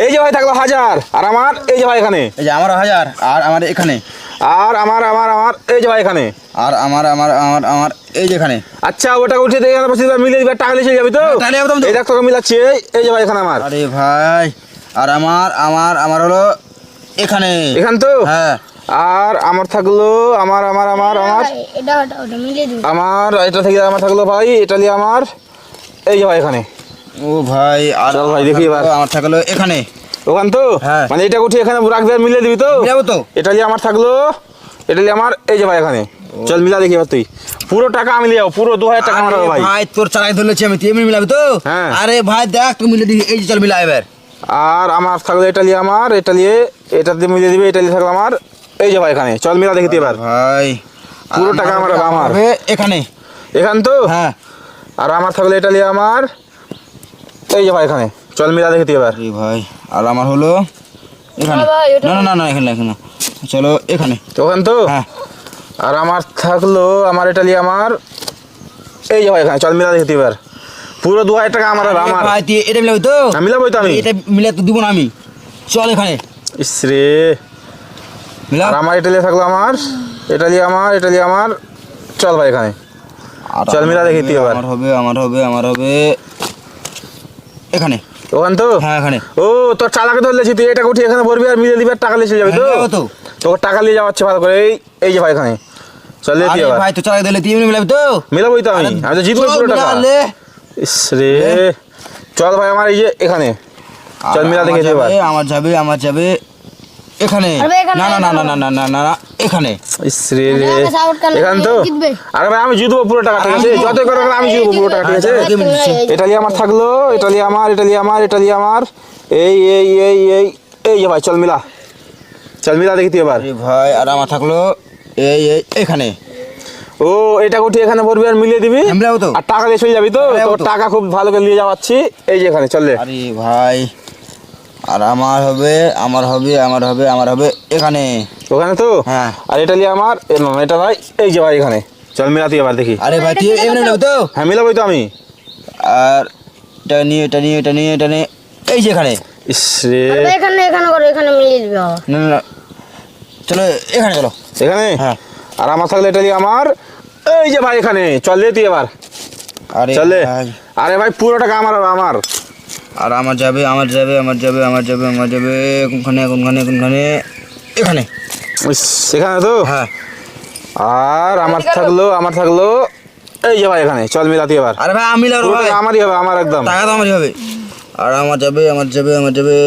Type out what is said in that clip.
এই যে ভাই থাকলো 1000 আর আমার এই যে ভাই এখানে, এই যে আমার 1000 আর আমার এখানে, আর আমার এই যে ভাই এখানে, আর আমার এই যে এখানে। আচ্ছা ওটা উঠে দিয়ে মিলিয়ে দিবে, টাকা লিখে যাবি তো? তাহলে একদম এই দেখ তোকে মিলাচ্ছি, এই যে ভাই এখানে আমার। আরে ভাই আর আমার হলো এখানে এখান তো হ্যাঁ। আর আমার থাকলো আমার এটা মিলিয়ে দিবি। আমার এটা থেকে আমার থাকলো ভাই, এটা নিয়ে আমার এই যে ভাই এখানে। ও ভাই আর চল ভাই দেখি এবার। আমার থাকলো এখানে ওখান তো হ্যাঁ। মানে এটা উঠে এখানে রাখবি আর মিলিয়ে দিবি তো? যাবো তো। এটা নিয়ে আমার থাকলো, এটা নিয়ে আমার এই যে ভাই এখানে। চল মিলা দেখি এবার তুই, পুরো টাকা আমি লিয়ে যাবো, পুরো 2000 টাকা আমার হবে ভাই। ভাই তোর চালাই ধরেছি আমি, তুই এমনি মিলাবি তো? হ্যাঁ। আরে ভাই দেখ তুই মিলে দিবি, এই যে চল মিলা এবার। আর আমার থাকলো এটা নিয়ে আমার, এটা নিয়ে এটা দিয়ে মিলিয়ে দিবি, এটা নিয়ে থাকলো আমার এই যে ভাই এখানে। চল মিলা দেখি তুই এবার। ভাই পুরো টাকা আমার হবে আমার। হবে এখানে এখান তো হ্যাঁ। আর আমার থাকলো এটা নিয়ে আমার এই যে ভাই এখানে। চল মিলা দেখি তুই এবার। আরে ভাই আর আমার হলো এখানে। ভাই, ওটা না না না এখানে এখানে চলো এখানে ওখান তো হ্যাঁ। আর আমার থাকলো আমার এটা নিয়ে আমার এই যে ভাই এখানে। চল মিলা দেখি তুই এবার, পুরো 2000 টাকা আমার হবে আমার। ভাই তুই এটা মিলাবি তো? আমি মিলাবোই তো আমি। এটা মিলে তো দিব না আমি, চল এখানে ইসরে। মিলা। আর আমার এটা নিয়ে থাকলো আমার, এটা নিয়ে আমার চল ভাই এখানে। চল মিলা দেখি তুই এবার। আমার হবে এখানে। ওখান তো হ্যাঁ এখানে। ও তোর চালাকে ধরলেছি, তুই এটা উঠি এখানে ভরবি আর মিলিয়ে দিবি আর টাকা লিখে যাবি তো? হ্যাঁ, যাবো তো। তোর টাকা নিয়ে যাওয়াচ্ছে ভালো করে, এই যে ভাই এখানে। চল তুই আরে এবার। ভাই তো চালাই দিলে তুই এমনি মিলাবি তো? মিলাবোই তো আমি তো জিতবো চল পুরো টাকা। মিলালে। ইসরে। চল ভাই আমার এই যে এখানে। চল মিলা দেখি তুই এবার। আমার যাবে এখানে। আরে ভাই, এখানে না না না না না না না না এখানে। ইসরে রে। আমাকে support করলে এখান তো জিতবে। আরে ভাই আমি জিতবো পুরো টাকা, ঠিক আছে? যতই করো আমি জিতবো পুরো টাকা, ঠিক আছে? এটা নিয়ে আমার থাকলো, এটা নিয়ে আমার এই এই যে ভাই। চল মিলা দেখি তুই এবার। আরে ভাই আর আমার থাকলো এই এখানে। ও এটা উঠে এখানে ভরবি আর মিলিয়ে দিবি মিলাবো তো। আর টাকা দিয়ে চলে যাবি তো? মিলাবো তোর তো। টাকা খুব ভালো করে নিয়ে যাওয়াচ্ছি, এই যে এখানে। চল রে। আরে ভাই আর আমার হবে এখানে। ওখানে তো হ্যাঁ। আর এটা নিয়ে আমার এটা ভাই এই যে ভাই এখানে। চল মিলা তুই এবার দেখি। আরে ভাই তুই এমনি মিলাবি তো? হ্যাঁ মিলাবোই তো আমি। আর এটা নিয়ে এই যে এখানে। ইসরে। আরে ভাই, এখানে করো, এখানে মিলিয়ে দিবি বাবা। না না না চলো এখানে চলো। এখানে হ্যাঁ। আর আমার থাকলে এটা নিয়ে আমার এই যে ভাই এখানে। চল রে তুই এবার। আরে চলে। ভাই আরে ভাই পুরো টাকা আমার হবে আমার। আর আমার যাবে কোনখানে এখানে। ইস, এখানে তো হ্যাঁ। আর আমার থাকলো এই যে ভাই এখানে। চল মিলা তুই এবার। আরে ভাই আমি মিলাবো পুরো ভাই, টাকা আমারই হবে আমার একদম। টাকা তো আমারই হবে। আর আমার যাবে